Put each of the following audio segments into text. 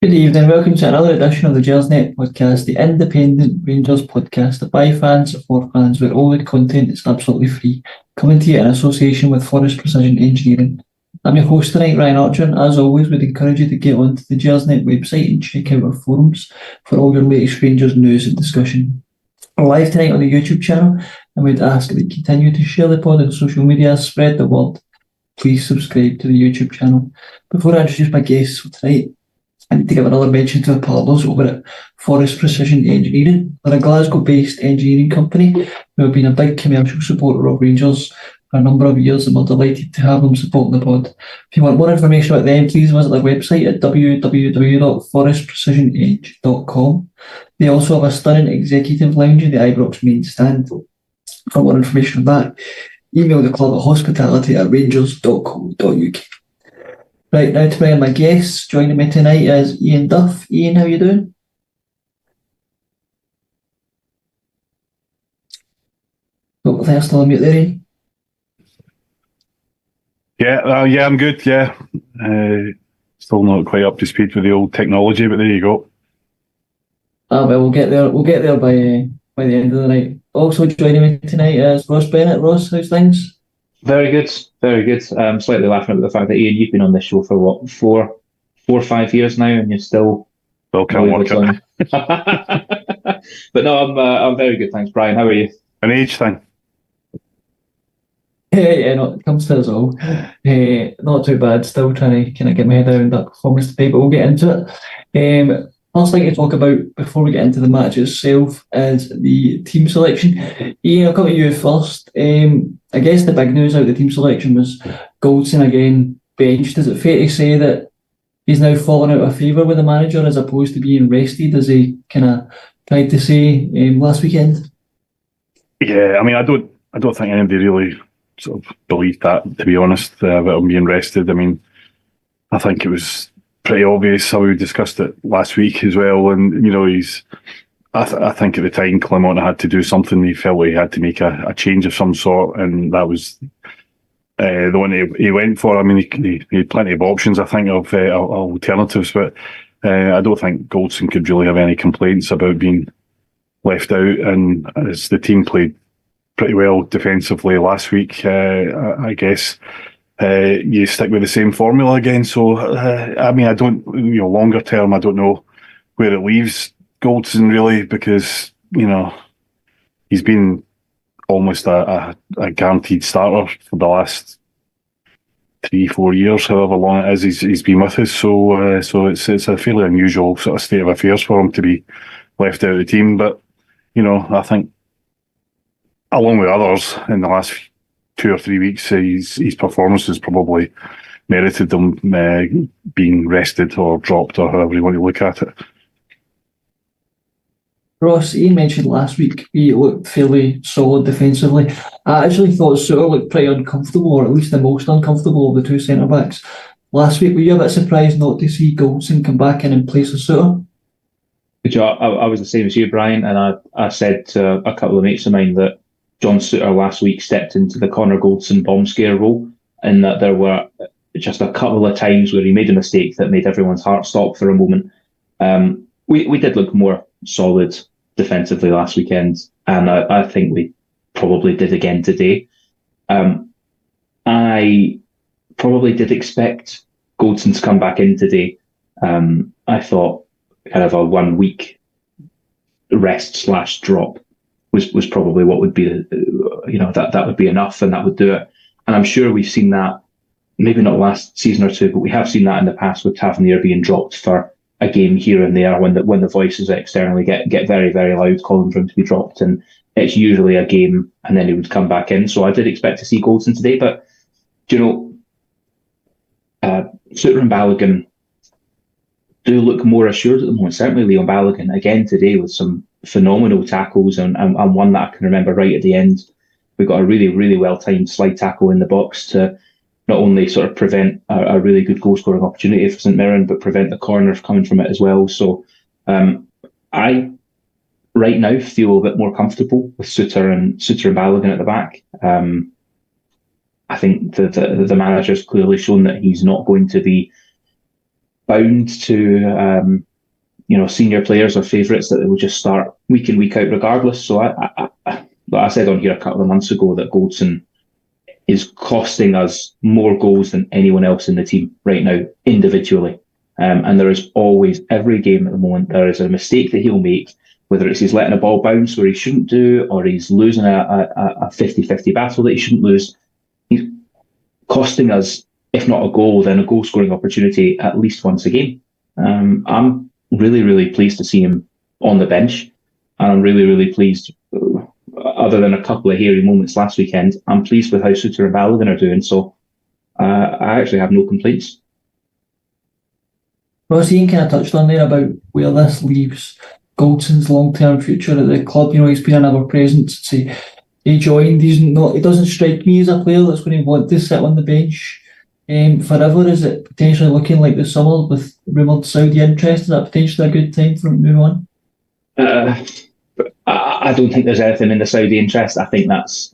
Good evening, welcome to another edition of the Gersnet Podcast, the independent Rangers podcast by fans for fans, where all the content is absolutely free. Coming to you in association with Forrest Precision Engineering. I'm your host tonight, Ryan Archer, and as always, we'd encourage you to get onto the Gersnet website and check out our forums for all your latest Rangers news and discussion. We're live tonight on the YouTube channel, and we'd ask that you continue to share the pod on social media, spread the word. Please subscribe to the YouTube channel. Before I introduce my guests for tonight, I need to give another mention to our partners over at Forrest Precision Engineering. They're a Glasgow-based engineering company who have been a big commercial supporter of Rangers for a number of years, and we're delighted to have them supporting the pod. If you want more information about them, please visit their website at www.forestprecisionedge.com. They also have a stunning executive lounge in the Ibrox main stand. For more information on that, email the club at hospitality@rangers.co.uk. Right, now to bring in my guests. Joining me tonight is Iain Duff. Iain, how you doing? Oh, thanks for mute there, Iain. Yeah, I'm good. Yeah, still not quite up to speed with the old technology, but there you go. Well, we'll get there. We'll get there by the end of the night. Also joining me tonight is Ross Bennett. Ross, how's things? Very good, very good. Slightly laughing at the fact that Iain, you've been on this show for what, four or 5 years now, and you're still can't work it. But no, I'm very good, thanks, Brian. How are you? An age thing. Yeah, no, it comes to us all. Not too bad. Still trying to kind of get my head around that performance today, but we'll get into it. First thing to talk about before we get into the match itself is the team selection. Iain, I'll come to you first. I guess the big news out of the team selection was Goldson again benched. Is it fair to say that he's now fallen out of favour with the manager as opposed to being rested, as he kind of tried to say last weekend? Yeah, I mean, I don't think anybody really sort of believed that, to be honest, about him being rested. I mean, I think it was pretty obvious how we discussed it last week as well, and you know, I think at the time Clement had to do something. He felt he had to make a change of some sort, and that was the one he went for. I mean, he had plenty of options, I think, of alternatives, but I don't think Goldson could really have any complaints about being left out. And as the team played pretty well defensively last week, I guess you stick with the same formula again. So, I mean, I don't, longer term, I don't know where it leaves Goldson really, because, he's been almost a guaranteed starter for the last 3-4 years, however long it is he's been with us. So it's a fairly unusual sort of state of affairs for him to be left out of the team. But, I think along with others in the last 2 or 3 weeks, his performance has probably merited them being rested or dropped, or however you want to look at it. Ross, Iain mentioned last week he looked fairly solid defensively. I actually thought Suter looked pretty uncomfortable, or at least the most uncomfortable of the two centre-backs. Last week, were you a bit surprised not to see Goldson come back in place of Suter? I was the same as you, Brian, and I said to a couple of mates of mine that John Suter last week stepped into the Connor Goldson bomb scare role, and that there were just a couple of times where he made a mistake that made everyone's heart stop for a moment. We did look more solid defensively last weekend, and I think we probably did again today. I probably did expect Goldson to come back in today. I thought kind of a 1 week rest / drop was probably what would be that would be enough, and that would do it. And I'm sure we've seen that, maybe not last season or two, but we have seen that in the past with Tavernier being dropped for a game here and there when the voices externally get very, very loud calling for him to be dropped, and it's usually a game and then he would come back in. So I did expect to see Goldson today, but Suter and Balogun do look more assured at the moment. Certainly Leon Balogun again today with some phenomenal tackles, and one that I can remember right at the end. We got a really, really well-timed slide tackle in the box to not only sort of prevent a really good goal-scoring opportunity for St Mirren, but prevent the corner coming from it as well. So I, right now, feel a bit more comfortable with Suter and Balogun at the back. I think the manager's clearly shown that he's not going to be bound to senior players or favourites that they will just start week in, week out regardless. So I said on here a couple of months ago that Goldson is costing us more goals than anyone else in the team right now, individually. And there is always, every game at the moment, there is a mistake that he'll make, whether it's he's letting a ball bounce where he shouldn't do, or he's losing a 50-50 battle that he shouldn't lose. He's costing us, if not a goal, then a goal-scoring opportunity at least once a game. I'm really, really pleased to see him on the bench. And I'm really, really pleased, other than a couple of hairy moments last weekend, I'm pleased with how Suter and Balogun are doing. So I actually have no complaints. Ross, Ian kind of touched on there about where this leaves Goldson's long-term future at the club. He's been an ever-presence since he joined. He doesn't strike me as a player that's going to want to sit on the bench forever. Is it potentially looking like the summer with rumoured Saudi interest? Is that potentially a good time for him to move on? I don't think there's anything in the Saudi interest. I think that's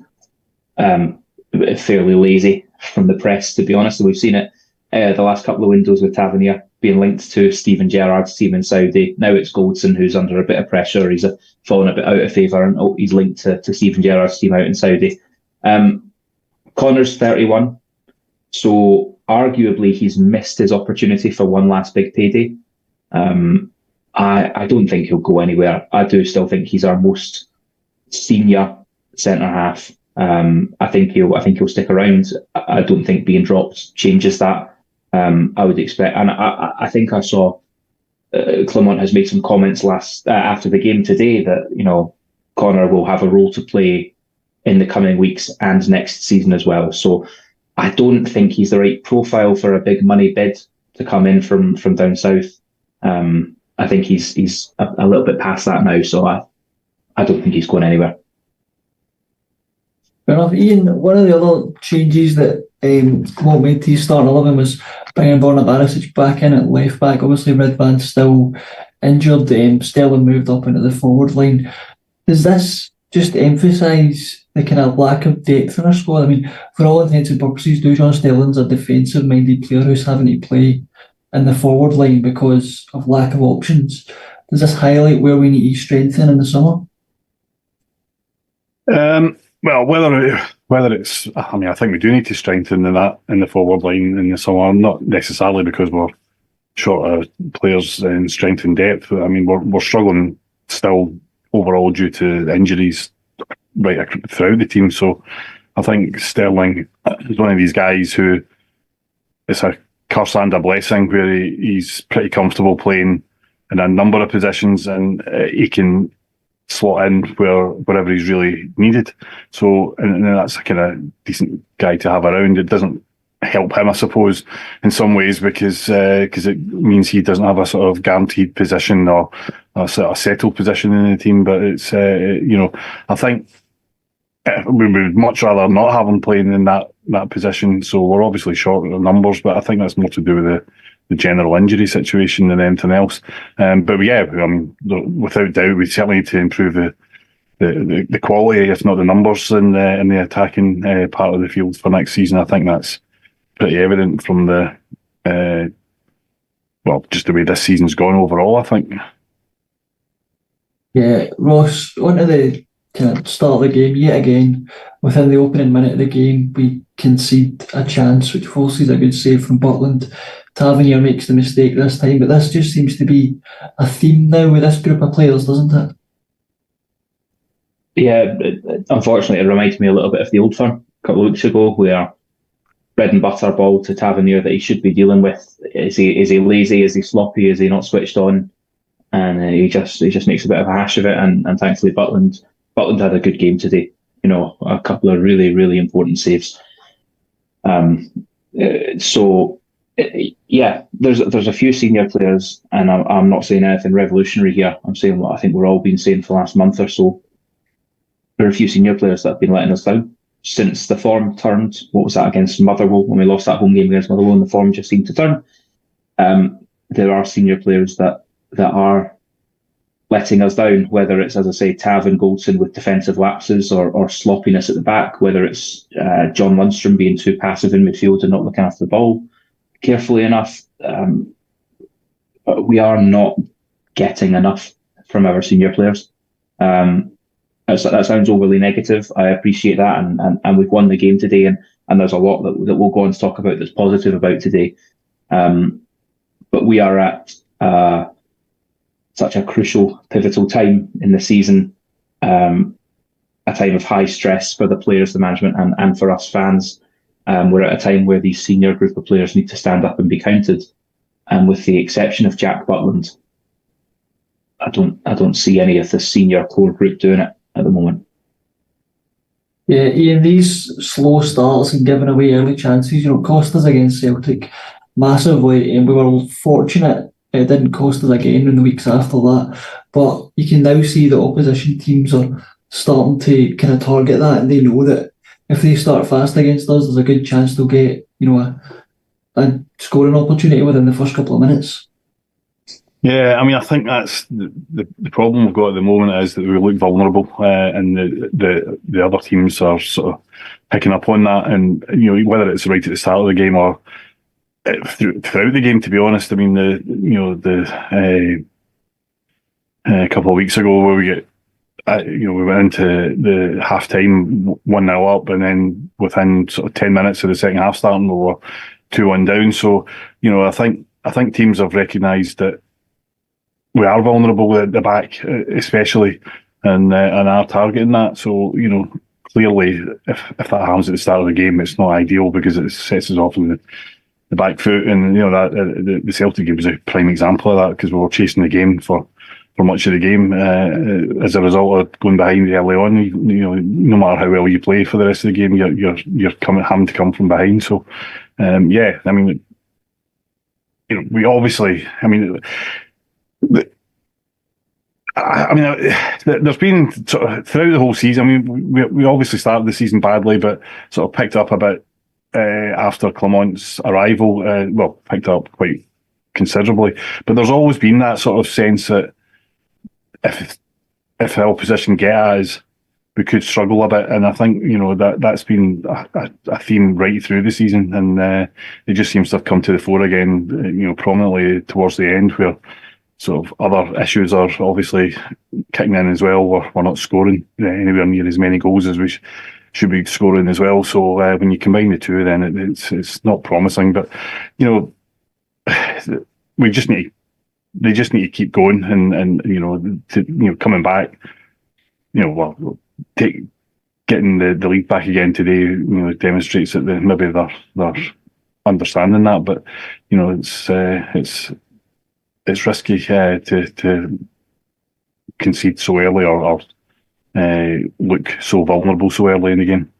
fairly lazy from the press, to be honest. And we've seen it the last couple of windows with Tavernier being linked to Steven Gerrard's team in Saudi. Now it's Goldson who's under a bit of pressure. He's fallen a bit out of favour, and he's linked to Steven Gerrard's team out in Saudi. Connor's 31, so arguably he's missed his opportunity for one last big payday. I don't think he'll go anywhere. I do still think he's our most senior centre half. I think he'll stick around. I don't think being dropped changes that. I would expect, and I think I saw Clement has made some comments after the game today that Connor will have a role to play in the coming weeks and next season as well. So I don't think he's the right profile for a big money bid to come in from down south. I think he's a little bit past that now, so I don't think he's going anywhere. Fair enough. Ian, one of the other changes that Clement made to his starting 11 was bringing Borna Barisic back in at left back. Obviously, Redvan's still injured. Sterling moved up into the forward line. Does this just emphasise the kind of lack of depth in our squad? I mean, for all intents and purposes, Dujon Sterling's a defensive-minded player who's having to play in the forward line because of lack of options. Does this highlight where we need to strengthen in the summer? Well, whether it's, I think we do need to strengthen in the forward line in the summer, not necessarily because we're short of players in strength and depth. I mean, we're struggling still overall due to injuries right throughout the team. So I think Sterling is one of these guys who it's a curse and a blessing, where he's pretty comfortable playing in a number of positions, and he can slot in wherever he's really needed. So, and that's a kind of decent guy to have around. It doesn't help him, I suppose, in some ways, because it means he doesn't have a sort of guaranteed position or a sort of settled position in the team. But it's I think we would much rather not have him playing in that position. So we're obviously short of numbers, but I think that's more to do with the general injury situation than anything else. But yeah, I mean, without doubt, we certainly need to improve the quality, if not the numbers, in the attacking part of the field for next season. I think that's pretty evident from just the way this season's gone overall, I think. Yeah, Ross, onto the kind of start of the game, yet again, within the opening minute of the game, we concede a chance which forces a good save from Butland. Tavernier makes the mistake this time, but this just seems to be a theme now with this group of players, doesn't it? Yeah, unfortunately, it reminds me a little bit of the Old Firm a couple of weeks ago, where bread and butter ball to Tavernier that he should be dealing with. Is he lazy? Is he sloppy? Is he not switched on? And he just makes a bit of a hash of it. And thankfully, Butland had a good game today. A couple of really, really important saves. Yeah, there's a few senior players, and I'm not saying anything revolutionary here. I'm saying what I think we're all been saying for the last month or so. There are a few senior players that have been letting us down since the form turned. What was that against Motherwell, when we lost that home game against Motherwell, and the form just seemed to turn? There are senior players that are letting us down, whether it's, as I say, Tav and Goldson with defensive lapses or sloppiness at the back, whether it's John Lundstrom being too passive in midfield and not looking after the ball carefully enough. we are not getting enough from our senior players. That sounds overly negative. I appreciate that, and we've won the game today, and there's a lot that we'll go on to talk about that's positive about today. But we are at such a crucial, pivotal time in the season, a time of high stress for the players, the management, and for us fans. We're at a time where these senior group of players need to stand up and be counted. And with the exception of Jack Butland, I don't see any of the senior core group doing it at the moment. Yeah, Iain, these slow starts and giving away early chances, cost us against Celtic massively, and we were fortunate it didn't cost us again in the weeks after that. But you can now see the opposition teams are starting to kind of target that, and they know that if they start fast against us, there's a good chance they'll get, a scoring opportunity within the first couple of minutes. Yeah, I mean, I think that's the problem we've got at the moment is that we look vulnerable, and the other teams are sort of picking up on that, and whether it's right at the start of the game or throughout the game. To be honest, I mean, a couple of weeks ago where we went into the half time 1-0 up, and then within sort of 10 minutes of the second half starting, we were 2-1 down. So I think teams have recognised that we are vulnerable at the back, especially, and are targeting that. So clearly, if that happens at the start of the game, it's not ideal because it sets us off in the back foot. And that the Celtic game was a prime example of that, because we were chasing the game for much of the game as a result of going behind early on. No matter how well you play for the having to come from behind. So yeah, I mean, we obviously, there's been sort of throughout the whole season. I mean, we obviously started the season badly, but sort of picked up a bit after Clement's arrival. Picked up quite considerably. But there's always been that sort of sense that if the opposition get at us, we could struggle a bit. And I think that's been a theme right through the season, and it just seems to have come to the fore again. Prominently towards the end, where sort of other issues are obviously kicking in as well. We're not scoring anywhere near as many goals as we should be scoring as well. So when you combine the two, then it's not promising. But we just need. They just need to keep going, and coming back. Getting the league back again today. Demonstrates that maybe they're understanding that, but it's risky to concede so early or look so vulnerable so early in the game.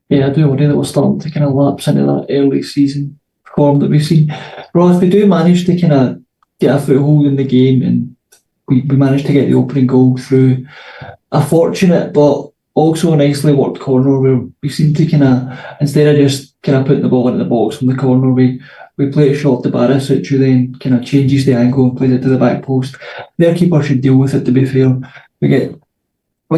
Yeah, I do worry that we're starting to kind of lapse into that early season form that we've seen. Ross, we do manage to kind of get a foothold in the game, and we managed to get the opening goal through a fortunate but also a nicely worked corner where we seem to kind of, instead of just kind of putting the ball into the box from the corner, we play it short to Barisic, who then kind of changes the angle and plays it to the back post. Their keeper should deal with it, to be fair. We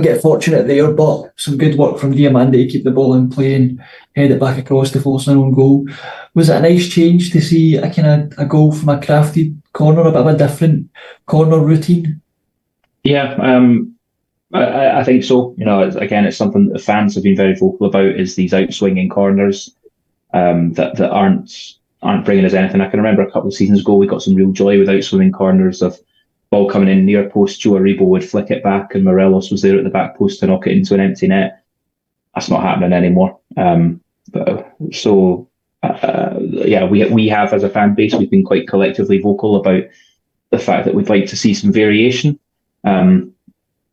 get fortunate there, but some good work from Diamande to keep the ball in play and head it back across to force an own goal. Was it a nice change to see a kind of a goal from a crafted corner, a bit of a different corner routine? Yeah, I think so. It's something that the fans have been very vocal about, is these outswinging corners that aren't bringing us anything. I can remember a couple of seasons ago we got some real joy with outswinging corners of ball coming in near post. Joe Aribo would flick it back, and Morelos was there at the back post to knock it into an empty net. That's not happening anymore. We have, as a fan base, we've been quite collectively vocal about the fact that we'd like to see some variation.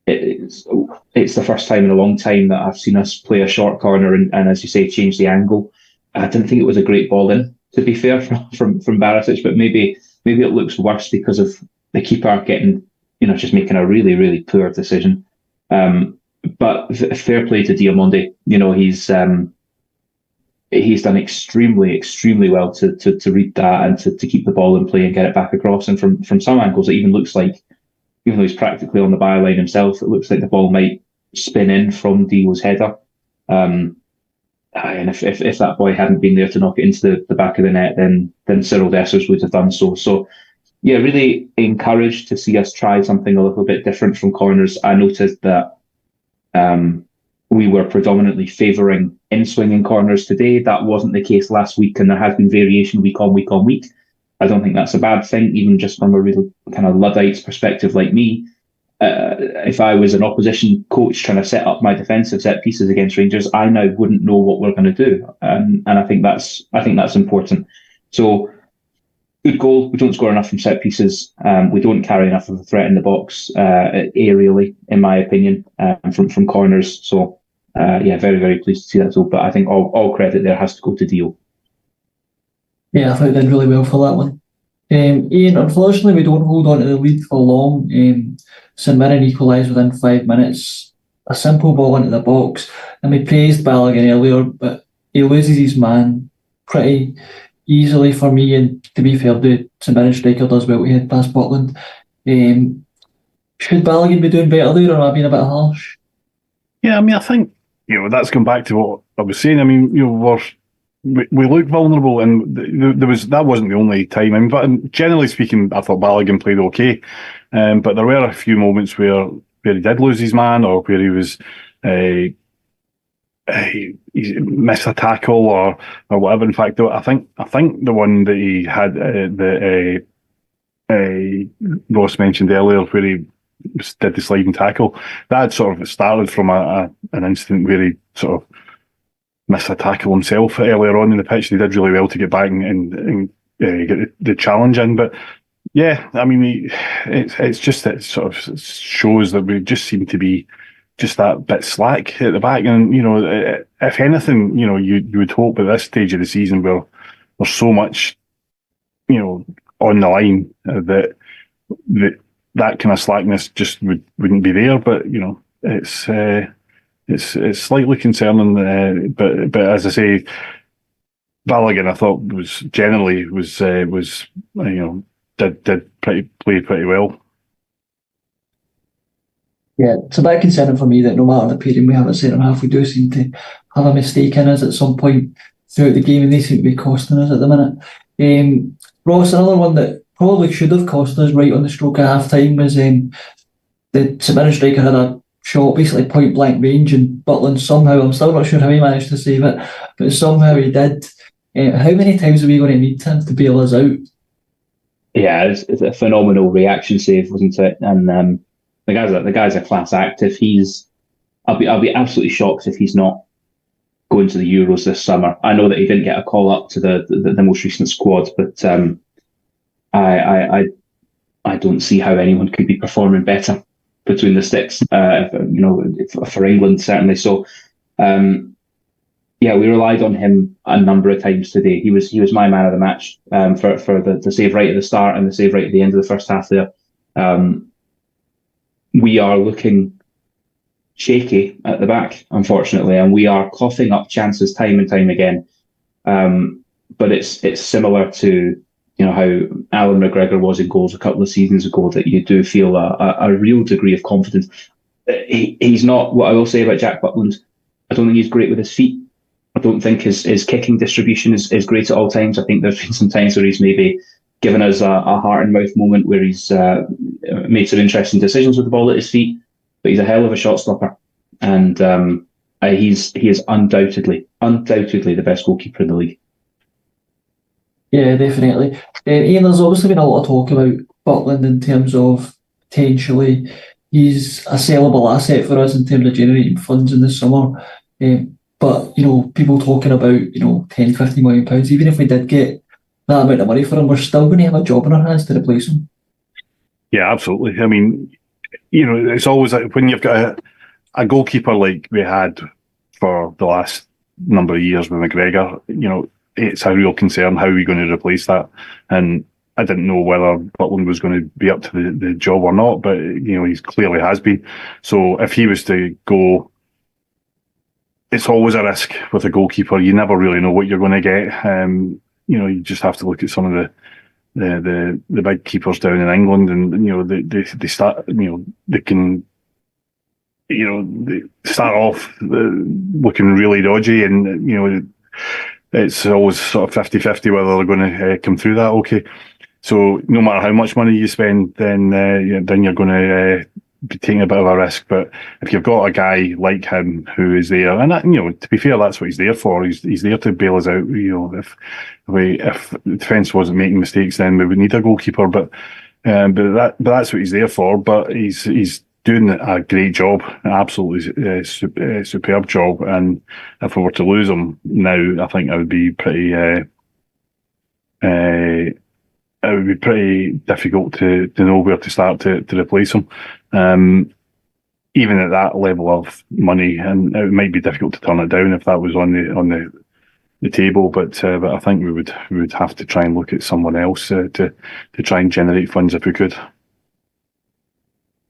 It's the first time in a long time that I've seen us play a short corner and as you say, change the angle. I didn't think it was a great ball in, to be fair, from Barisic, but maybe it looks worse because of the keeper getting, just making a really, really poor decision. But fair play to Diamande. He's done extremely, extremely well to read that and to keep the ball in play and get it back across. And from some angles, it even looks like, even though he's practically on the byline himself, it looks like the ball might spin in from Dio's header. And if that boy hadn't been there to knock it into the back of the net, then Cyril Dessers would have done so. So yeah, really encouraged to see us try something a little bit different from corners. I noticed that we were predominantly favouring in-swinging corners today. That wasn't the case last week, and there has been variation week on week on week. I don't think that's a bad thing, even just from a real kind of Luddite's perspective like me. If I was an opposition coach trying to set up my defensive set pieces against Rangers, I now wouldn't know what we're going to do, and I think that's important. So, good goal. We don't score enough from set pieces. We don't carry enough of a threat in the box aerially, in my opinion, from corners. So, yeah, very, very pleased to see that. So, but I think all credit there has to go to Dio. Yeah, I thought they did really well for that one. Iain, unfortunately, we don't hold on to the lead for long. St Mirren equalised within 5 minutes. A simple ball into the box. And we praised Balogun earlier, but he loses his man pretty easily for me. And to be fair, the St Mirren striker does well to head past Butland. Should Balogun be doing better there, or am I being a bit harsh? Yeah, I mean, I think, that's going back to what I was saying. I mean, we look vulnerable, and that wasn't the only time. I mean, but generally speaking, I thought Balogun played okay, but there were a few moments where he did lose his man, or where he was he missed a tackle or whatever. In fact, I think the one that he had that Ross mentioned earlier, where he did the sliding tackle, that had sort of started from an incident where he sort of missed a tackle himself earlier on in the pitch. He did really well to get back and get the challenge in. But yeah, I mean, it's just that it sort of shows that we just seem to be just that bit slack at the back. And if anything, you would hope at this stage of the season where there's so much, on the line that kind of slackness just wouldn't be there. But it's slightly concerning, but as I say, Balogun I thought played pretty well. Yeah, it's a bit concerning for me that no matter the pairing we have at centre half, we do seem to have a mistake in us at some point throughout the game, and they seem to be costing us at the minute. Ross, another one that probably should have cost us right on the stroke of half time was the St Mirren striker had a shot basically point blank range, and Butland somehow, I'm still not sure how he managed to save it, but somehow he did. How many times are we going to need him to bail us out? Yeah, it's a phenomenal reaction save, wasn't it? And the guy's a class act. I'll be absolutely shocked if he's not going to the Euros this summer. I know that he didn't get a call up to the most recent squad, but I don't see how anyone could be performing better between the sticks, for England certainly. So, yeah, we relied on him a number of times today. He was my man of the match for the save right at the start and the save right at the end of the first half there. We are looking shaky at the back, unfortunately, and we are coughing up chances time and time again. But it's similar to how Alan McGregor was in goals a couple of seasons ago, that you do feel a real degree of confidence. He's not, what I will say about Jack Butland, I don't think he's great with his feet. I don't think his kicking distribution is great at all times. I think there's been some times where he's maybe given us a heart and mouth moment where he's made some interesting decisions with the ball at his feet, but he's a hell of a shot stopper. And he is undoubtedly the best goalkeeper in the league. Yeah, definitely. Iain, there's obviously been a lot of talk about Butland in terms of potentially he's a sellable asset for us in terms of generating funds in the summer. But, people talking about, 10, 50 million pounds, even if we did get that amount of money for him, we're still going to have a job in our hands to replace him. Yeah, absolutely. I mean, it's always like when you've got a goalkeeper like we had for the last number of years with McGregor, it's a real concern how we're going to replace that. And I didn't know whether Butland was going to be up to the job or not, but he clearly has been. So if he was to go, it's always a risk with a goalkeeper. You never really know what you're going to get. You just have to look at some of the big keepers down in England, and they start, they can they start off looking really dodgy, and it's always sort of 50-50 whether they're going to come through that okay. So no matter how much money you spend, then you're going to be taking a bit of a risk. But if you've got a guy like him who is there, and to be fair, that's what he's there for. He's there to bail us out. If the defence wasn't making mistakes, then we would need a goalkeeper. But that's what he's there for. But he's doing a great job, an absolutely superb job. And if we were to lose him now, I think it would be pretty. It would be pretty difficult to know where to start to replace him, even at that level of money. And it might be difficult to turn it down if that was on the table. But I think we would have to try and look at someone else to try and generate funds if we could.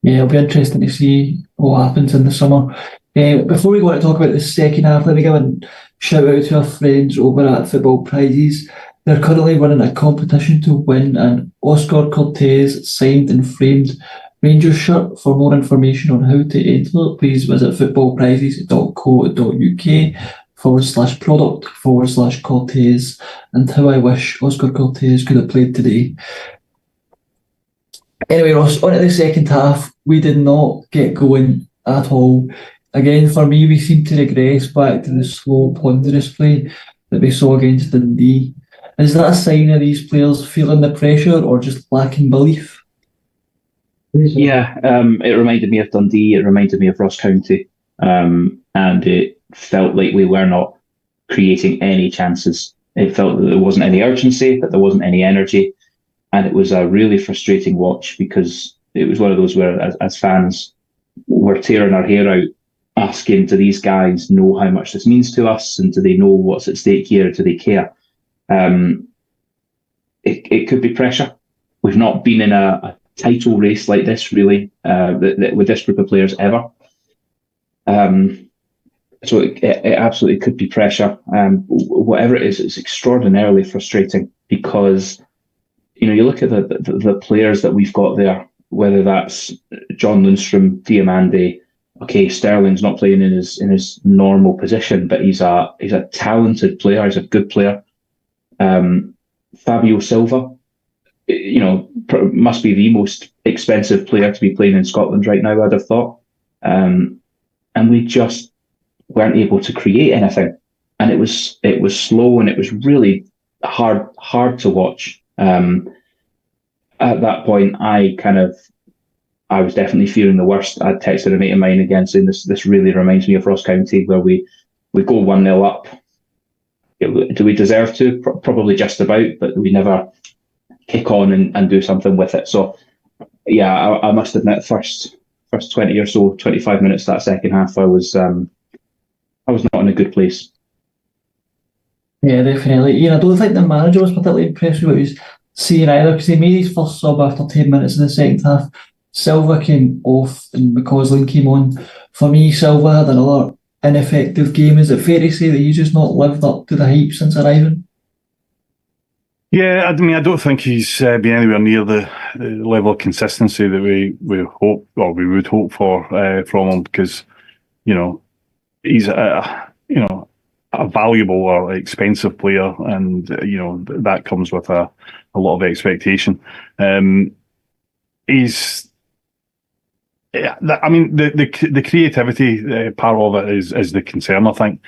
Yeah, it'll be interesting to see what happens in the summer. Before we go on to talk about the second half, let me give a shout out to our friends over at Football Prizes. They're currently running a competition to win an Oscar Cortez signed and framed Rangers shirt. For more information on how to enter, please visit footballprizes.co.uk/product/Cortez. And how I wish Oscar Cortez could have played today. Anyway, Ross, on to the second half. We did not get going at all. Again, for me, we seemed to regress back to the slow, ponderous play that we saw against Dundee. Is that a sign of these players feeling the pressure or just lacking belief? Yeah, it reminded me of Dundee. It reminded me of Ross County. And it felt like we were not creating any chances. It felt that there wasn't any urgency, that there wasn't any energy. And it was a really frustrating watch because it was one of those where, as fans, we're tearing our hair out, asking, do these guys know how much this means to us? And do they know what's at stake here? Do they care? It could be pressure. We've not been in a title race like this, really, with this group of players ever. So it absolutely could be pressure. Whatever it is, it's extraordinarily frustrating because, you look at the players that we've got there, whether that's John Lundstrom, Diamande. Okay, Sterling's not playing in his normal position, but he's a talented player. He's a good player. Fabio Silva, must be the most expensive player to be playing in Scotland right now, I'd have thought. And we just weren't able to create anything. And it was slow and it was really hard to watch. At that point, I was definitely fearing the worst. I'd texted a mate of mine again saying this really reminds me of Ross County, where we go 1-0 up. Do we deserve to? Probably just about, but we never kick on and do something with it. So, yeah, I must admit, first 20 or so, 25 minutes that second half, I was not in a good place. Yeah, definitely. I don't think the manager was particularly impressed with what he was seeing either, because he made his first sub after 10 minutes in the second half. Silva came off and McCausland came on. For me, Silva had another ineffective game. Is it fair to say that he's just not lived up to the hype since arriving? Yeah, I mean, I don't think he's been anywhere near the level of consistency that we hope, or we would hope for from him, because he's a valuable or expensive player, and that comes with a lot of expectation. The creativity part of it is the concern, I think,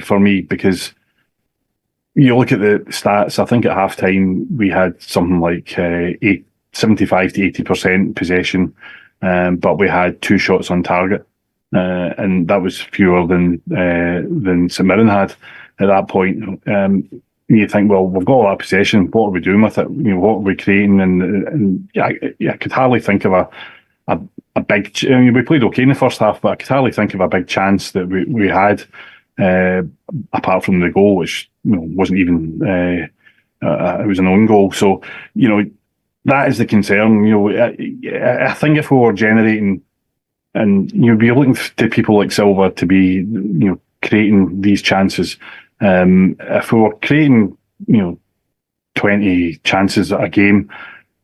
for me, because you look at the stats. I think at half time we had something like 75 to 80% possession, but we had 2 shots on target, and that was fewer than St Mirren had at that point. You think, well, we've got all that possession. What are we doing with it? What are we creating? And I could hardly think of a big. We played okay in the first half, but I could hardly think of a big chance that we had, apart from the goal, which wasn't even. It was an own goal. So that is the concern. I think if we were generating, and you'd be looking to people like Silva to be creating these chances. If we were creating 20 chances a game,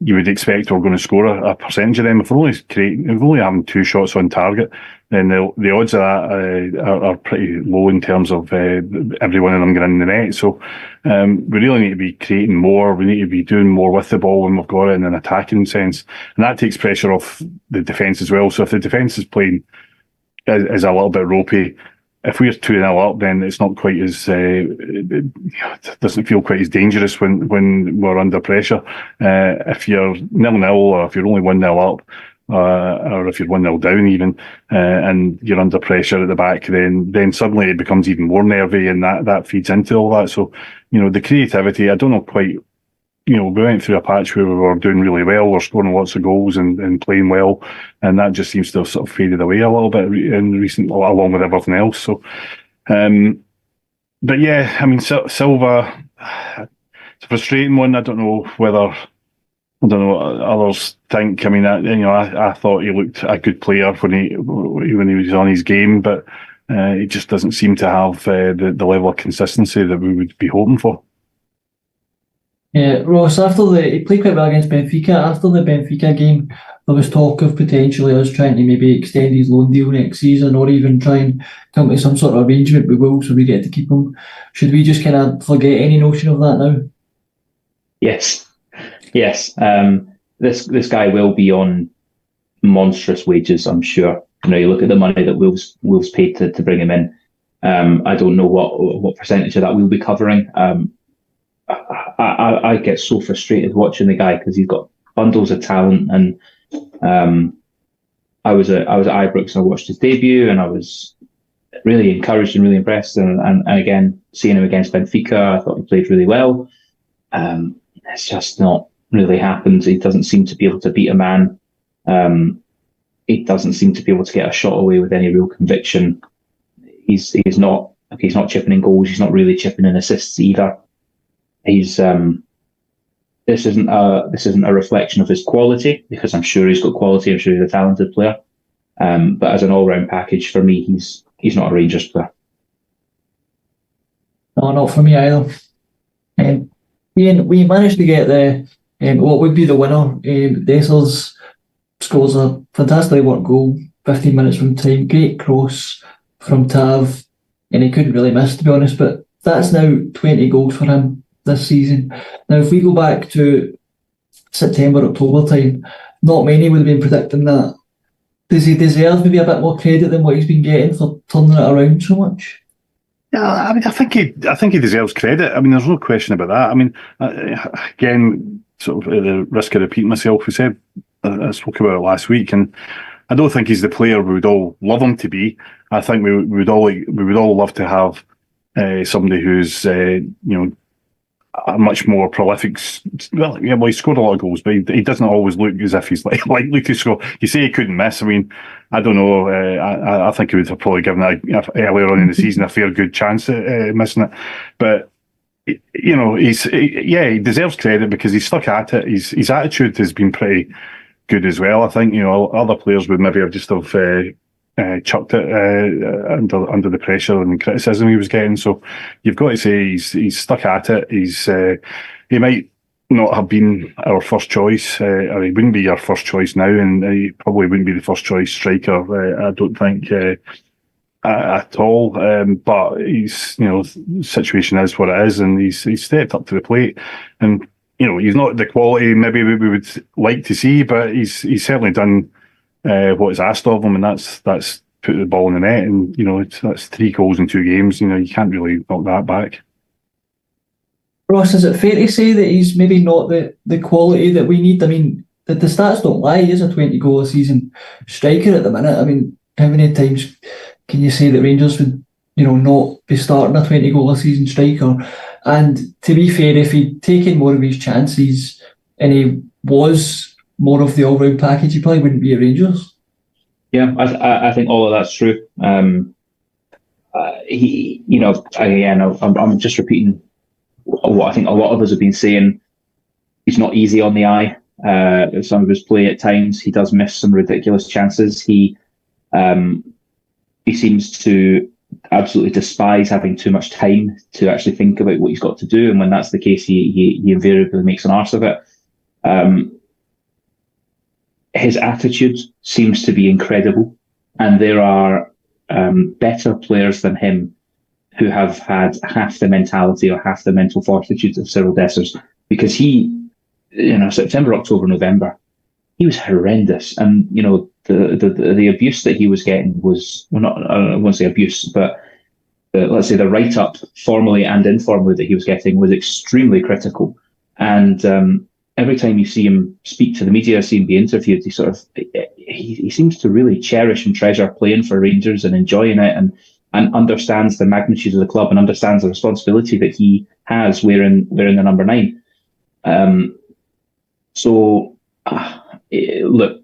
you would expect we're going to score a percentage of them. If we're only having 2 shots on target, then the odds of that are pretty low in terms of every one of them getting in the net. So we really need to be creating more. We need to be doing more with the ball when we've got it in an attacking sense, and that takes pressure off the defence as well. So if the defence is playing is a little bit ropey, if we're 2-0 up, then it's not quite as it doesn't feel quite as dangerous when we're under pressure. If you're 0-0, or if you're only 1-0 up, or if you're 1-0 down even, and you're under pressure at the back, then suddenly it becomes even more nervy, and that feeds into all that. So, the creativity, I don't know quite. We went through a patch where we were doing really well, we're scoring lots of goals and playing well, and that just seems to have sort of faded away a little bit in recent, along with everything else. So, but yeah, I mean, Silva, it's a frustrating one. I don't know what others think. I mean, I thought he looked a good player when he was on his game, but he just doesn't seem to have the level of consistency that we would be hoping for. Yeah, Ross, he played quite well against Benfica. After the Benfica game, there was talk of potentially us trying to maybe extend his loan deal next season, or even try and come to some sort of arrangement with Wolves so we get to keep him. Should we just kind of forget any notion of that now? Yes. This guy will be on monstrous wages, I'm sure. You look at the money that Wolves paid to bring him in. I don't know what percentage of that we'll be covering. I get so frustrated watching the guy because he's got bundles of talent, and I was at Ibrox and I watched his debut, and I was really encouraged and really impressed. And again, seeing him against Benfica, I thought he played really well. It's just not really happened. He doesn't seem to be able to beat a man. He doesn't seem to be able to get a shot away with any real conviction. He's not chipping in goals. He's not really chipping in assists either. He's this isn't a reflection of his quality, because I'm sure he's got quality. I'm sure he's a talented player. But as an all-round package, for me, he's not a Rangers player. No, not for me either. Iain, we managed to get what would be the winner. Dessers scores a fantastically worked goal, 15 minutes from time, great cross from Tav, and he couldn't really miss, to be honest. But that's now 20 goals for him this season. Now, if we go back to September, October time, not many would have been predicting that. Does he deserve maybe a bit more credit than what he's been getting for turning it around so much? Yeah, I mean, I think he deserves credit. I mean, there's no question about that. I mean, again, sort of at the risk of repeating myself, I spoke about it last week, and I don't think he's the player we would all love him to be. I think we would all love to have somebody who's a much more prolific. Well, he scored a lot of goals, but he doesn't always look as if he's likely to score. You say he couldn't miss. I mean, I don't know. I think he would have probably given that earlier on in the season a fair good chance at missing it. But he deserves credit because he's stuck at it. His attitude has been pretty good as well. I think other players would maybe have just chucked it under the pressure and criticism he was getting. So you've got to say he's stuck at it. He might not have been our first choice, or he wouldn't be our first choice now, and he probably wouldn't be the first choice striker. I don't think at all. But he's the situation is what it is, and he's stepped up to the plate, and he's not the quality maybe we would like to see, but he's certainly done what is asked of him, and that's put the ball in the net, and that's 3 goals in 2 games. You can't really knock that back. Ross, is it fair to say that he's maybe not the quality that we need? I mean, the stats don't lie. He is a 20 goal a season striker at the minute. I mean, how many times can you say that Rangers would not be starting a 20 goal a season striker? And to be fair, if he'd taken more of his chances and he was more of the all-round package, he probably wouldn't be at Rangers. Yeah, I think all of that's true. I'm just repeating what I think a lot of us have been saying. He's not easy on the eye. Some of his play at times, he does miss some ridiculous chances. He seems to absolutely despise having too much time to actually think about what he's got to do, and when that's the case, he invariably makes an arse of it. his attitude seems to be incredible, and there are better players than him who have had half the mentality or half the mental fortitude of Cyril Dessers, because he, September, October, November, he was horrendous, and the abuse that he was getting was, well, not, I won't say abuse, but let's say the write-up, formally and informally, that he was getting was extremely critical. And every time you see him speak to the media, see him be interviewed, he seems to really cherish and treasure playing for Rangers and enjoying it, and understands the magnitude of the club and understands the responsibility that he has wearing the number 9. Look,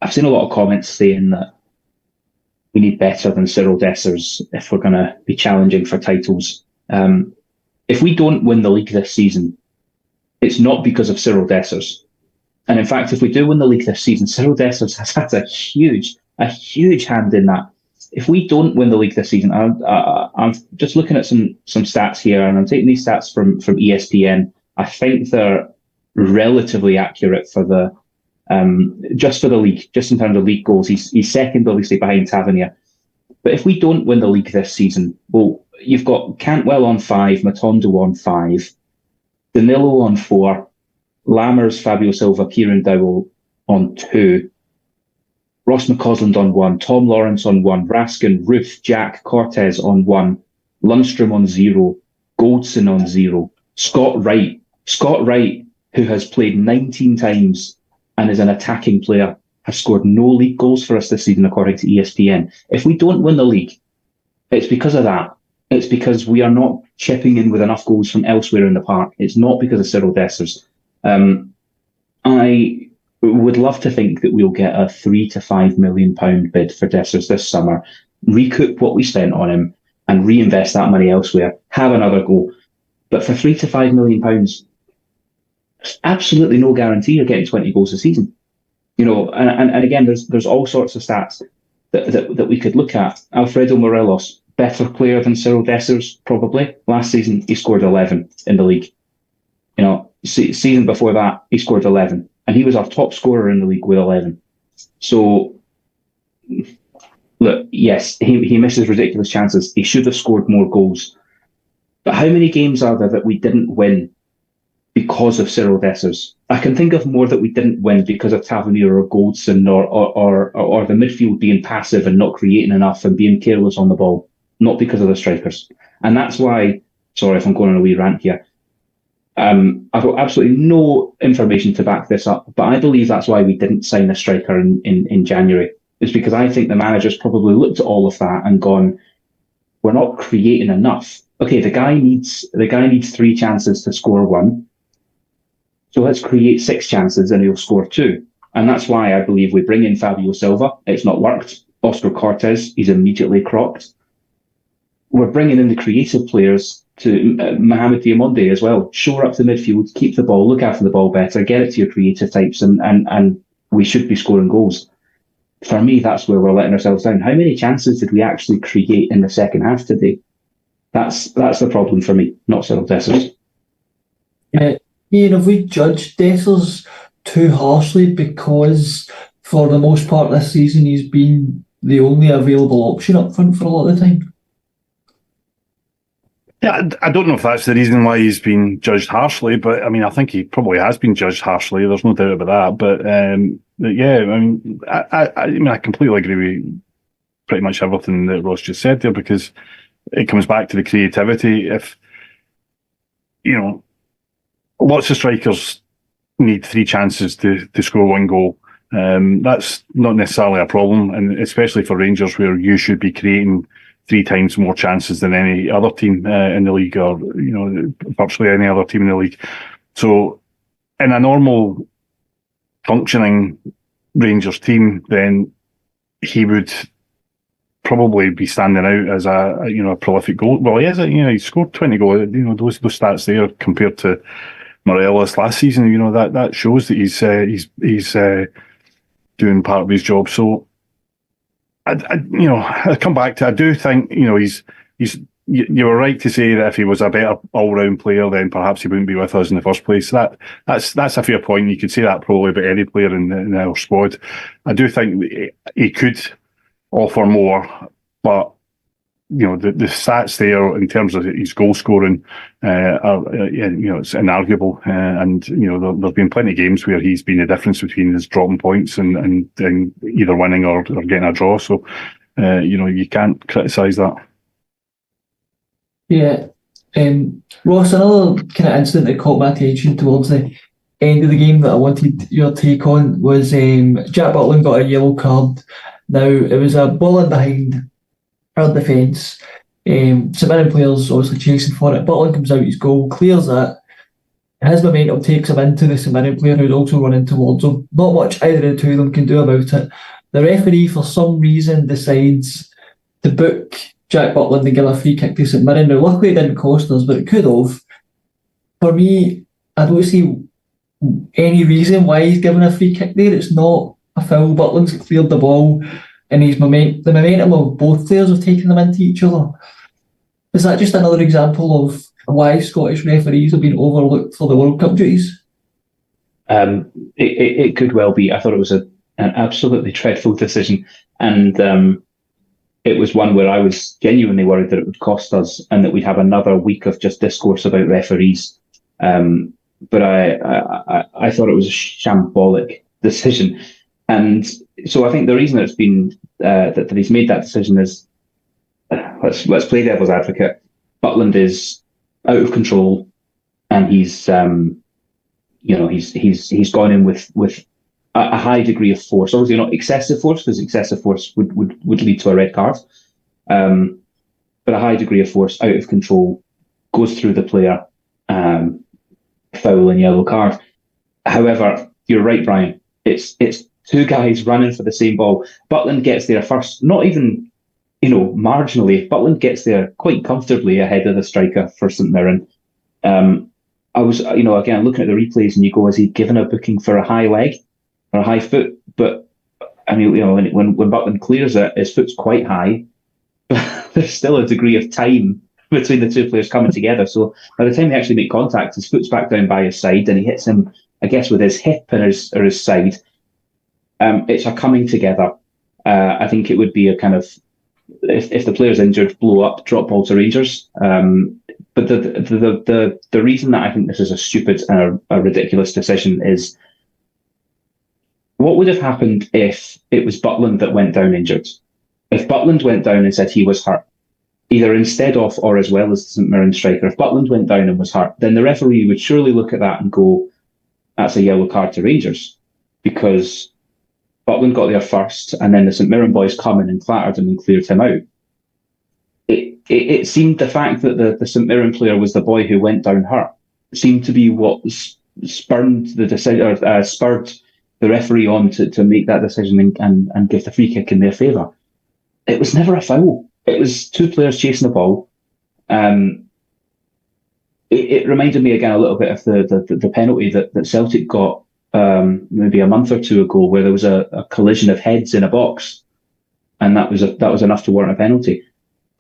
I've seen a lot of comments saying that we need better than Cyril Dessers if we're going to be challenging for titles. If we don't win the league this season, it's not because of Cyril Dessers. And in fact, if we do win the league this season, Cyril Dessers has had a huge hand in that. If we don't win the league this season, I'm just looking at some stats here, and I'm taking these stats from ESPN. I think they're relatively accurate for the just for the league, just in terms of league goals. He's second, obviously, behind Tavernier. But if we don't win the league this season, well, you've got Cantwell on 5, Matondo on 5, Danilo on 4, Lammers, Fabio Silva, Kieran Dowell on 2, Ross McCausland on 1, Tom Lawrence on 1, Raskin, Roof, Jack, Cortez on 1, Lundstrom on 0, Goldson on 0, Scott Wright, who has played 19 times and is an attacking player, has scored no league goals for us this season, according to ESPN. If we don't win the league, it's because of that. It's because we are not chipping in with enough goals from elsewhere in the park. It's not because of Cyril Dessers. I would love to think that we'll get a £3 to £5 million bid for Dessers this summer, recoup what we spent on him, and reinvest that money elsewhere. Have another go. But for £3 to £5 million, there's absolutely no guarantee of getting 20 goals a season. And again, there's all sorts of stats that we could look at. Alfredo Morelos, better player than Cyril Dessers, probably. Last season, he scored 11 in the league. Season before that, he scored 11. And he was our top scorer in the league with 11. So, look, yes, he misses ridiculous chances. He should have scored more goals. But how many games are there that we didn't win because of Cyril Dessers? I can think of more that we didn't win because of Tavernier or Goldson or the midfield being passive and not creating enough and being careless on the ball, not because of the strikers. And that's why, sorry if I'm going on a wee rant here, I've got absolutely no information to back this up, but I believe that's why we didn't sign a striker in January. It's because I think the manager's probably looked at all of that and gone, we're not creating enough. Okay, the guy needs 3 chances to score 1. So let's create 6 chances and he'll score 2. And that's why I believe we bring in Fabio Silva. It's not worked. Oscar Cortez, he's immediately crocked. We're bringing in the creative players to Mohamed Diamonde as well. Shore up the midfield, keep the ball, look after the ball better, get it to your creative types, and we should be scoring goals. For me, that's where we're letting ourselves down. How many chances did we actually create in the second half today? That's the problem for me, not Cyril Dessers. Iain, have we judged Dessers too harshly because for the most part this season he's been the only available option up front for a lot of the time? Yeah, I don't know if that's the reason why he's been judged harshly, but I mean, I think he probably has been judged harshly. There's no doubt about that. But yeah, I mean, I completely agree with pretty much everything that Ross just said there, because it comes back to the creativity. If lots of strikers need 3 chances to score 1 goal. That's not necessarily a problem, and especially for Rangers, where you should be creating 3 times more chances than any other team in the league, or virtually any other team in the league. So, in a normal functioning Rangers team, then he would probably be standing out as a prolific goal. Well, he is. He scored 20 goals. Those stats there compared to Morelos last season. That shows that he's doing part of his job. So, I come back to, I do think he's you were right to say that if he was a better all-round player, then perhaps he wouldn't be with us in the first place. That's a fair point. You could say that probably about any player in our squad. I do think he could offer more, but the stats there in terms of his goal scoring are it's inarguable, and there've been plenty of games where he's been the difference between his dropping points and either winning or getting a draw. So you can't criticise that. Yeah. Ross, another kind of incident that caught my attention towards the end of the game that I wanted your take on was Jack Butland got a yellow card. Now, it was a ball in behind our defence. St Mirren players obviously chasing for it. Butland comes out his goal, clears that. His momentum takes him into the St Mirren player who's also running towards him. Not much either of the two of them can do about it. The referee, for some reason, decides to book Jack Butland and give a free kick to St Mirren. Now, luckily it didn't cost us, but it could have. For me, I don't see any reason why he's given a free kick there. It's not a foul. Butland's cleared the ball, and the momentum of both players have taken them into each other. Is that just another example of why Scottish referees have been overlooked for the World Cup duties? It could well be. I thought it was an absolutely dreadful decision, and it was one where I was genuinely worried that it would cost us and that we'd have another week of just discourse about referees. But I thought it was a shambolic decision. And so I think the reason it's been that he's made that decision is, let's play devil's advocate. Butland is out of control, and he's gone in with a high degree of force. Obviously not excessive force, because excessive force would lead to a red card. But a high degree of force, out of control, goes through the player, foul and yellow card. However, you're right, Brian. It's two guys running for the same ball. Butland gets there first, not even marginally. Butland gets there quite comfortably ahead of the striker for St Mirren. I was, again, looking at the replays, and you go, is he given a booking for a high leg or a high foot? But I mean, when Butland clears it, his foot's quite high, but there's still a degree of time between the two players coming together. So by the time they actually make contact, his foot's back down by his side, and he hits him, I guess, with his hip or his side. It's a coming together. I think it would be a kind of, if the player's injured, blow up, drop ball to Rangers. But the reason that I think this is a stupid and a ridiculous decision is, what would have happened if it was Butland that went down injured? If Butland went down and said he was hurt, either instead of or as well as the St Mirren striker, if Butland went down and was hurt, then the referee would surely look at that and go, that's a yellow card to Rangers, because Butland got there first, and then the St Mirren boys come in and clattered him and cleared him out. It seemed the fact that the St Mirren player was the boy who went down hurt seemed to be what spurred the referee on to make that decision and give the free kick in their favour. It was never a foul. It was two players chasing the ball. It reminded me again a little bit of the penalty that Celtic got maybe a month or two ago, where there was a collision of heads in a box, and that was enough to warrant a penalty.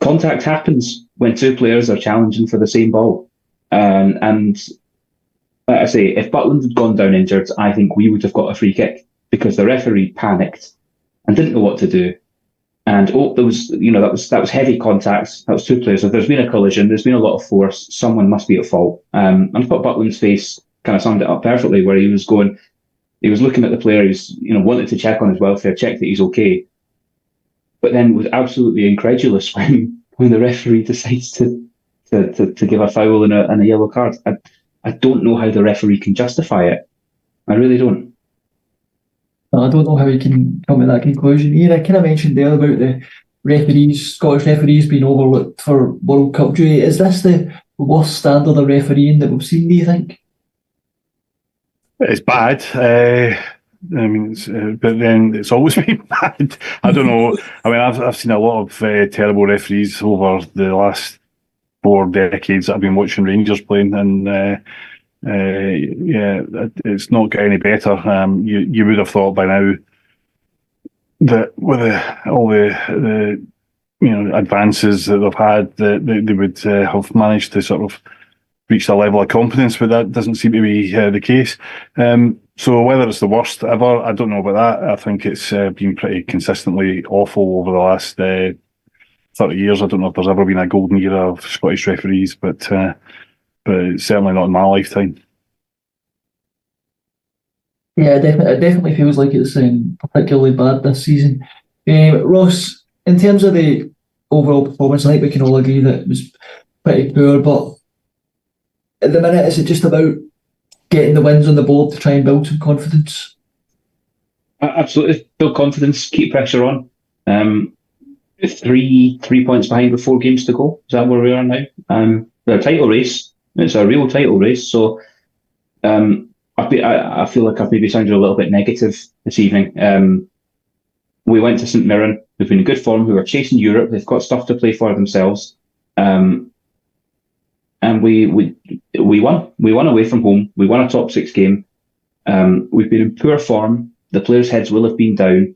Contact happens when two players are challenging for the same ball, and like I say, if Butland had gone down injured, I think we would have got a free kick, because the referee panicked and didn't know what to do. And there was, that was heavy contact. That was two players. If there's been a collision, there's been a lot of force. Someone must be at fault. And I thought Butland's face kind of summed it up perfectly, where he was looking at the player. He was, wanted to check on his welfare, check that he's okay, but then was absolutely incredulous when the referee decides to give a foul and a yellow card. I don't know how the referee can justify it. I really don't. I don't know how he can come to that conclusion. Ian, I kind of mentioned there about the referees, Scottish referees being overlooked for World Cup duty. Is this the worst standard of refereeing that we've seen, do you think? It's bad. But then it's always been bad. I don't know. I mean, I've seen a lot of terrible referees over the last 4 decades that I've been watching Rangers playing, and it's not getting any better. You would have thought by now that with all the advances that they've had, that they would have managed to sort of reach a level of competence, but that doesn't seem to be the case. So whether it's the worst ever, I don't know about that. I think it's been pretty consistently awful over the last 30 years. I don't know if there's ever been a golden era of Scottish referees, but it's certainly not in my lifetime. Yeah, it definitely feels like it's particularly bad this season. Ross, in terms of the overall performance, I think we can all agree that it was pretty poor, but at the minute, is it just about getting the wins on the board to try and build some confidence? Absolutely. Build confidence, keep pressure on. 3 points behind with 4 games to go. Is that where we are now? The title race, it's a real title race, so I feel like I've maybe sounded a little bit negative this evening. We went to St Mirren, who've been in good form, who are chasing Europe. They've got stuff to play for themselves. And we won. We won away from home. We won a top 6 game. We've been in poor form. The players' heads will have been down.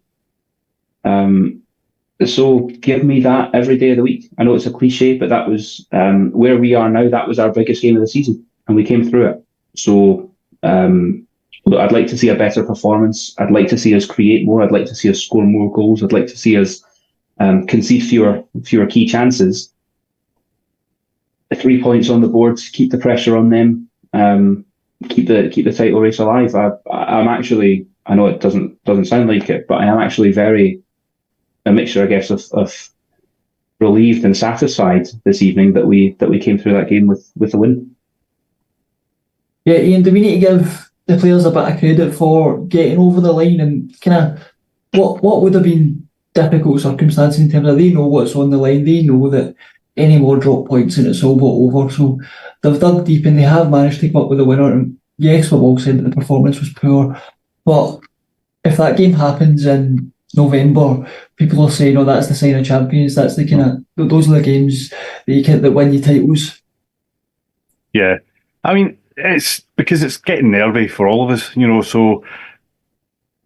So give me that every day of the week. I know it's a cliche, but that was where we are now. That was our biggest game of the season, and we came through it. So I'd like to see a better performance. I'd like to see us create more. I'd like to see us score more goals. I'd like to see us concede fewer key chances. The 3 points on the board, keep the pressure on them, keep the title race alive. I'm actually, I know it doesn't sound like it, but I am actually a mixture, I guess, of relieved and satisfied this evening that we came through that game with a win. Yeah, Iain, do we need to give the players a bit of credit for getting over the line, and kind of what would have been difficult circumstances in terms of they know what's on the line, they know that any more drop points and it's all but over, so they've dug deep and they have managed to come up with a winner. And yes, we've all said that the performance was poor, but if that game happens in November, people will say, no, that's the sign of champions. That's the kind of, those are the games that win you titles. Yeah, I mean, it's because it's getting nervy for all of us, so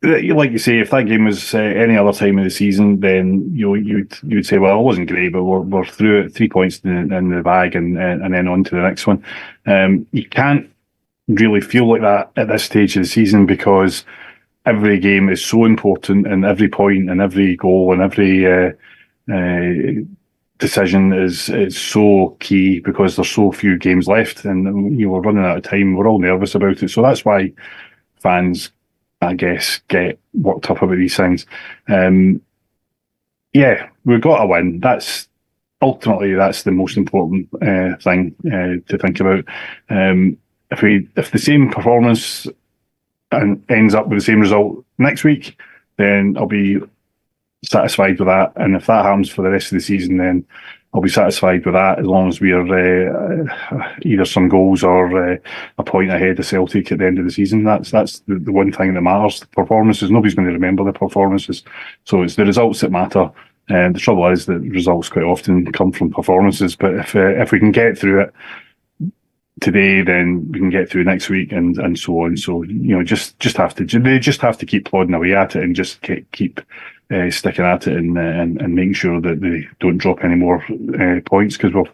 like you say, if that game was any other time of the season, then you'd say, well, it wasn't great, but we're through it, 3 points in the bag, and then on to the next one. You can't really feel like that at this stage of the season, because every game is so important, and every point and every goal and every decision is so key, because there's so few games left, and we're running out of time. We're all nervous about it, so that's why fans, I guess, get worked up about these things. Yeah, we've got to win. That's the most important thing to think about. If the same performance and ends up with the same result next week, then I'll be satisfied with that. And if that happens for the rest of the season, then I'll be satisfied with that, as long as we are either some goals or a point ahead of Celtic at the end of the season. That's the one thing that matters. The performances, nobody's going to remember the performances, so it's the results that matter. And the trouble is that results quite often come from performances. But if we can get through it today, then we can get through next week, and so on. So they just have to keep plodding away at it, and just keep sticking at it, and making sure that they don't drop any more points, because we've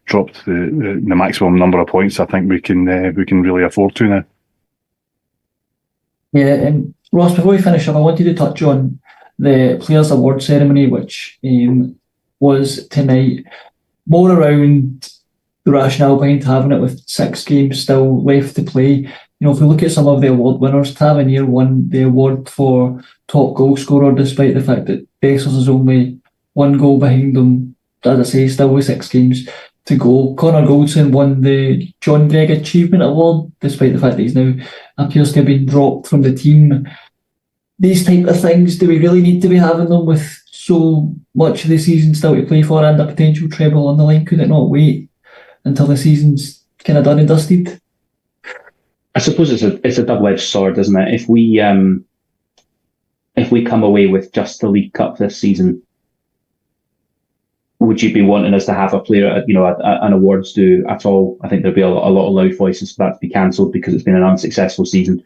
dropped the maximum number of points I think we can really afford to now. Yeah, and Ross, before we finish up, I wanted to touch on the Players' Award ceremony, which was tonight, more around the rationale behind having it with 6 games still left to play. If we look at some of the award winners, Tavernier won the award for top goal scorer, despite the fact that Bessers is only 1 goal behind him, as I say, still with 6 games to go. Connor Goldson won the John Gregg Achievement Award, despite the fact that he's now appears to have been dropped from the team. These type of things, do we really need to be having them with so much of the season still to play for and a potential treble on the line? Could it not wait until the season's kind of done and dusted? I suppose it's a double-edged sword, isn't it? If we come away with just the League Cup this season, would you be wanting us to have a player, an awards do at all? I think there'd be a lot of loud voices for that to be cancelled, because it's been an unsuccessful season.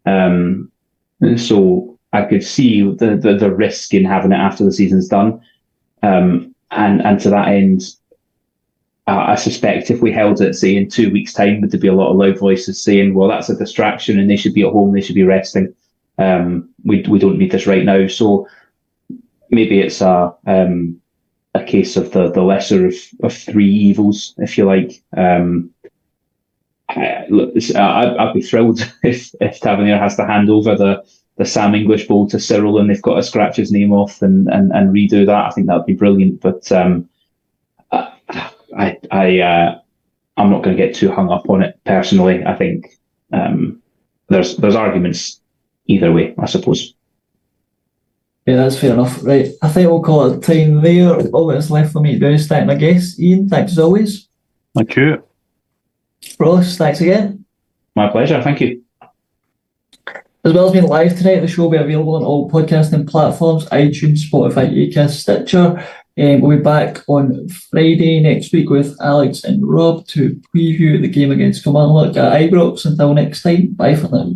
So I could see the risk in having it after the season's done. And to that end, I suspect if we held it, say, in 2 weeks' time, would there be a lot of loud voices saying, well, that's a distraction and they should be at home, they should be resting. We don't need this right now. So maybe it's a case of the lesser of three evils, if you like. I'd be thrilled if Tavernier has to hand over the Sam English Bowl to Cyril and they've got to scratch his name off and redo that. I think that would be brilliant. But I'm not going to get too hung up on it personally. I think there's arguments either way, I suppose. Yeah, that's fair enough. Right, I think we'll call it time there. All that's left for me to do is thank my guests. Iain, thanks as always. Thank you. Ross, thanks again. My pleasure, thank you. As well as being live tonight, the show will be available on all podcasting platforms, iTunes, Spotify, Acast, Stitcher. We'll be back on Friday next week with Alex and Rob to preview the game against Kilmarnock at Ibrox. Until next time, bye for now.